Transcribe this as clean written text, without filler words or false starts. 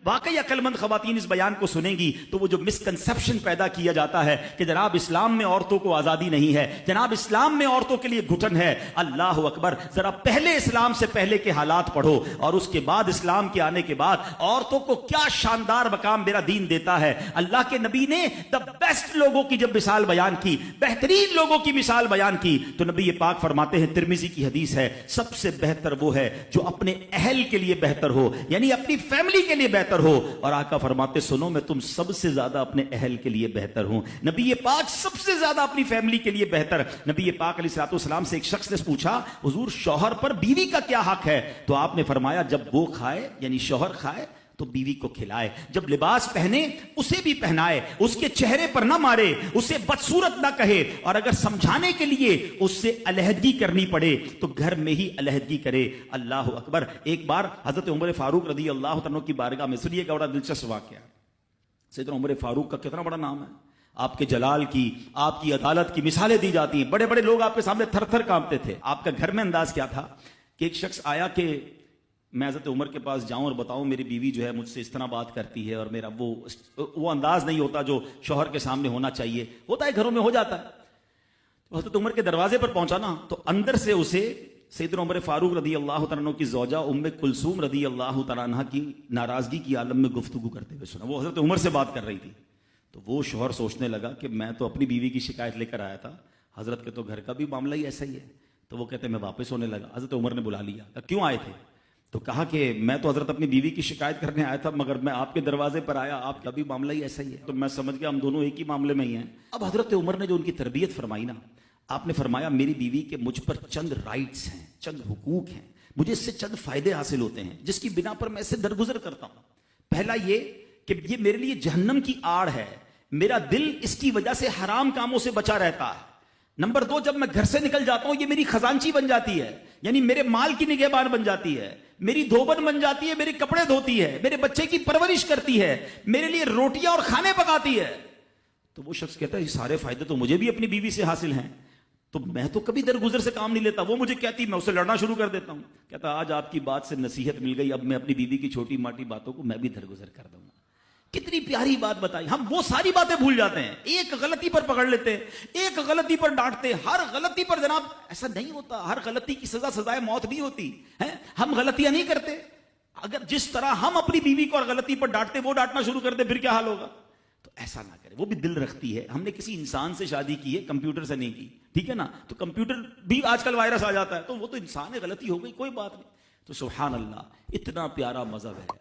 واقعی عقل مند خواتین اس بیان کو سنیں گی تو وہ جو مسکنسپشن پیدا کیا جاتا ہے کہ جناب اسلام میں عورتوں کو آزادی نہیں ہے، جناب اسلام میں عورتوں کے لیے گھٹن ہے، اللہ اکبر، ذرا پہلے اسلام سے پہلے کے حالات پڑھو اور اس کے بعد اسلام کے آنے کے بعد عورتوں کو کیا شاندار مقام میرا دین دیتا ہے۔ اللہ کے نبی نے دا بیسٹ لوگوں کی جب مثال بیان کی، بہترین لوگوں کی مثال بیان کی، تو نبی پاک فرماتے ہیں، ترمذی کی حدیث ہے، سب سے بہتر وہ ہے جو اپنے اہل کے لیے بہتر ہو، یعنی اپنی فیملی کے لیے بہتر ہو، اور آقا فرماتے سنو میں تم سب سے زیادہ اپنے اہل کے لیے بہتر ہوں۔ نبی پاک سب سے زیادہ اپنی فیملی کے لیے بہتر۔ نبی پاک علیہ الصلوۃ والسلام سے ایک شخص نے پوچھا، حضور شوہر پر بیوی کا کیا حق ہے؟ تو آپ نے فرمایا جب وہ کھائے یعنی شوہر کھائے تو بیوی کو کھلائے، جب لباس پہنے اسے بھی پہنائے، اس کے چہرے پر نہ مارے، اسے بدصورت نہ کہے، اور اگر سمجھانے کے لیے اس سے علیحدگی کرنی پڑے تو گھر میں ہی علیحدگی کرے۔ اللہ اکبر۔ ایک بار حضرت عمر فاروق رضی اللہ عنہ کی بارگاہ میں، سنیے گا، بڑا دلچسپ واقعہ۔ سیدنا عمر فاروق کا کتنا بڑا نام ہے، آپ کے جلال کی، آپ کی عدالت کی مثالیں دی جاتی ہیں، بڑے بڑے لوگ آپ کے سامنے تھر تھر کانپتے تھے۔ آپ کا گھر میں انداز کیا تھا کہ ایک شخص آیا کہ میں حضرت عمر کے پاس جاؤں اور بتاؤں میری بیوی جو ہے مجھ سے اس طرح بات کرتی ہے، اور میرا وہ انداز نہیں ہوتا جو شوہر کے سامنے ہونا چاہیے، ہوتا ہے گھروں میں ہو جاتا ہے۔ تو حضرت عمر کے دروازے پر پہنچا نا، تو اندر سے اسے سیدنا عمر فاروق رضی اللہ تعالیٰ عنہ کی زوجہ ام کلثوم رضی اللہ تعالیٰ عنہ کی ناراضگی کی عالم میں گفتگو کرتے ہوئے سنا۔ وہ حضرت عمر سے بات کر رہی تھی، تو وہ شوہر سوچنے لگا کہ میں تو اپنی بیوی کی شکایت لے کر آیا تھا، حضرت کے تو گھر کا بھی معاملہ ہی ایسا ہی ہے۔ تو وہ کہتے میں واپس ہونے لگا، حضرت عمر نے بلا لیا، کہا کیوں آئے تھے؟ تو کہا کہ میں تو حضرت اپنی بیوی کی شکایت کرنے آیا تھا، مگر میں آپ کے دروازے پر آیا، آپ کا بھی معاملہ ہی ایسا ہی ہے، تو میں سمجھ گیا ہم دونوں ایک ہی معاملے میں ہی ہیں۔ اب حضرت عمر نے جو ان کی تربیت فرمائی نا، آپ نے فرمایا میری بیوی کے مجھ پر چند رائٹس ہیں، چند حقوق ہیں، مجھے اس سے چند فائدے حاصل ہوتے ہیں جس کی بنا پر میں اس سے درگزر کرتا ہوں۔ پہلا یہ کہ یہ میرے لیے جہنم کی آڑ ہے، میرا دل اس کی وجہ سے حرام کاموں سے بچا رہتا ہے۔ نمبر دو، جب میں گھر سے نکل جاتا ہوں یہ میری خزانچی بن جاتی ہے، یعنی میرے مال کی نگہبان بن جاتی ہے، میری دھوبن بن جاتی ہے، میرے کپڑے دھوتی ہے، میرے بچے کی پرورش کرتی ہے، میرے لیے روٹیاں اور کھانے پکاتی ہے۔ تو وہ شخص کہتا ہے یہ سارے فائدے تو مجھے بھی اپنی بیوی سے حاصل ہیں، تو میں تو کبھی درگزر سے کام نہیں لیتا، وہ مجھے کہتی میں اسے لڑنا شروع کر دیتا ہوں۔ کہتا آج آپ کی بات سے نصیحت مل گئی، اب میں اپنی بیوی کی چھوٹی ماٹی باتوں کو میں بھی درگزر کر دوں گا۔ کتنی پیاری بات بتائی، ہم وہ ساری باتیں بھول جاتے ہیں، ایک غلطی پر پکڑ لیتے ہیں، ایک غلطی پر ڈانٹتے، ہر غلطی پر جناب ایسا نہیں ہوتا، ہر غلطی کی سزا سزائے موت نہیں ہوتی ہے، ہم غلطیاں نہیں کرتے۔ اگر جس طرح ہم اپنی بیوی کو اور غلطی پر ڈانٹتے وہ ڈانٹنا شروع کر دے پھر کیا حال ہوگا؟ تو ایسا نہ کرے، وہ بھی دل رکھتی ہے، ہم نے کسی انسان سے شادی کی ہے، کمپیوٹر سے نہیں کی، ٹھیک ہے نا؟ تو کمپیوٹر بھی آج کل وائرس آ جاتا ہے، تو وہ تو انسان ہے، غلطی ہو گئی، کوئی بات نہیں۔ تو سبحان اللہ، اتنا پیارا مذہب ہے۔